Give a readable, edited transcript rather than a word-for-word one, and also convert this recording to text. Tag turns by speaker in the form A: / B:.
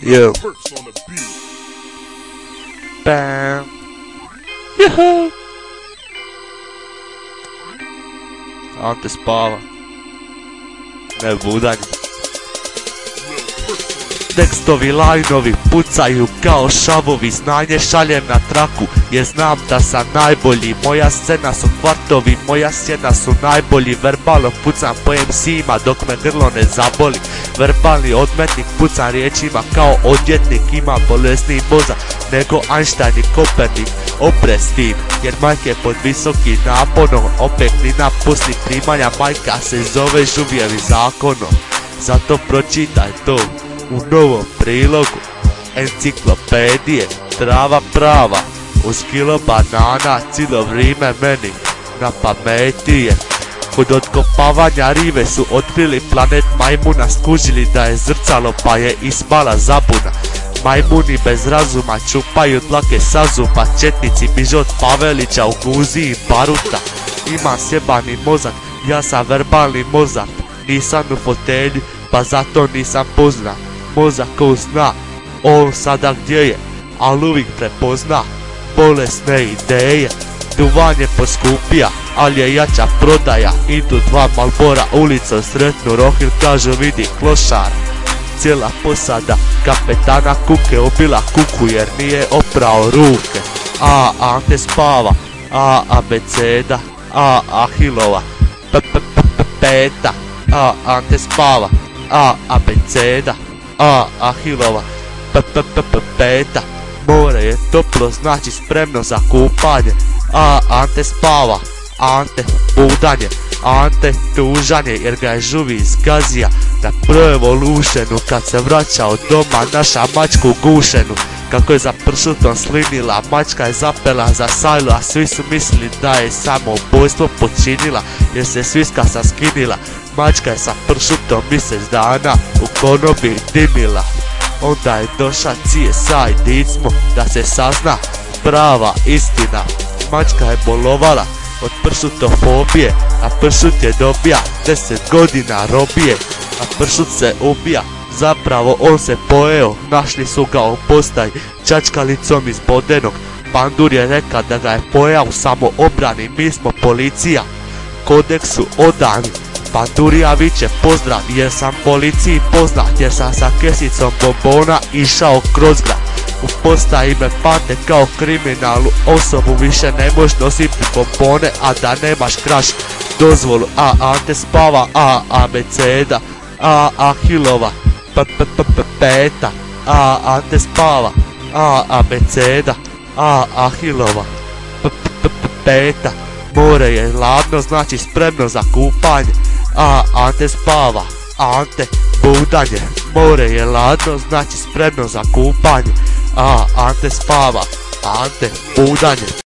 A: Yo. Bam. Juhu. Ante spava. Ne budanje. Tekstovi lajnovi pucaju kao šavovi, znanje šaljem na traku jer znam da sam najbolji. Moja scena su kvartovi, moja sjena su najbolji. Verbalno pucam po MC-ima dok me grlo ne zaboli. Verbalni odmetnik pucam riječima kao odjetnik. Imam bolesniji mozak nego Einstein i Kopernik. Oprez s tim jer majke je pod visokim naponom. Opet ni napusti primanja, majka se zove Žuvjevi zakonom. Zato pročitaj to u novom prilogu enciklopedije, trava prava, uz kilo banana cijelo vrijeme meni na pameti je. Kod otkopavanja rive su otkrili planet majmuna, skužili da je zrcalo pa je ispala zabuna. Majmuni bez razuma čupaju dlake sa zuba, četnici biže od Pavelića u guzi i baruta. Imam sjebani mozak, ja sam verbalni mozak, nisam u fotelji pa zato nisam poznat. Mozak ko zna, on sada gdje je, al uvijek prepozna bolesne ideje. Duvan je poskupija, al je jača prodaja. Idu dva Malbora ulicom, sretnu Rohil, kažu vidi klošara. Cijela posada kapetana Kuke obila kuku jer nije oprao ruke. A Ante spava, A abeceda, A Ahilova, Peta. A Ante spava, A abeceda, A Ahilova, Peta. More je toplo, znači spremno za kupanje. A Ante spava, Ante budanje, Ante tužanje jer ga je Žuvi zgazija na Pro-Evolutionu. Kad se vraća od doma naša mačku gušenu, kako je za pršutom slinila, mačka je zapela za sajlu, a svi su mislili da je samo ubojstvo počinila jer se sviska saskinila. Mačka je sa pršutom mjesec dana u konobi dimila. Onda je došao CSI dicmo da se sazna prava istina. Mačka je bolovala od pršutofobije, a pršut je dobija 10 godina robije. A pršut se ubija, zapravo on se pojeo, našli su ga u postaji čačkalicom iz Bodenog. Pandur je reka da ga je pojao u samoobrani, mi smo policija, kodeksu odani. Pandurija viče pozdrav jer sam policiji poznat, jer sam sa kesicom bombona išao kroz grad. U postaji me pamte kao kriminalnu osobu, više ne možeš nositi bombone a da nemaš kraš dozvolu. A Ante spava, A abeceda, A Ahilova, Peta. A Ante spava, A abeceda, A Ahilova, Peta. More je ladno, znači spremno za kupanje. A Ante spava, Ante budanje. More je ladno, znači spremno za kupanje. A Ante spava, Ante budanje.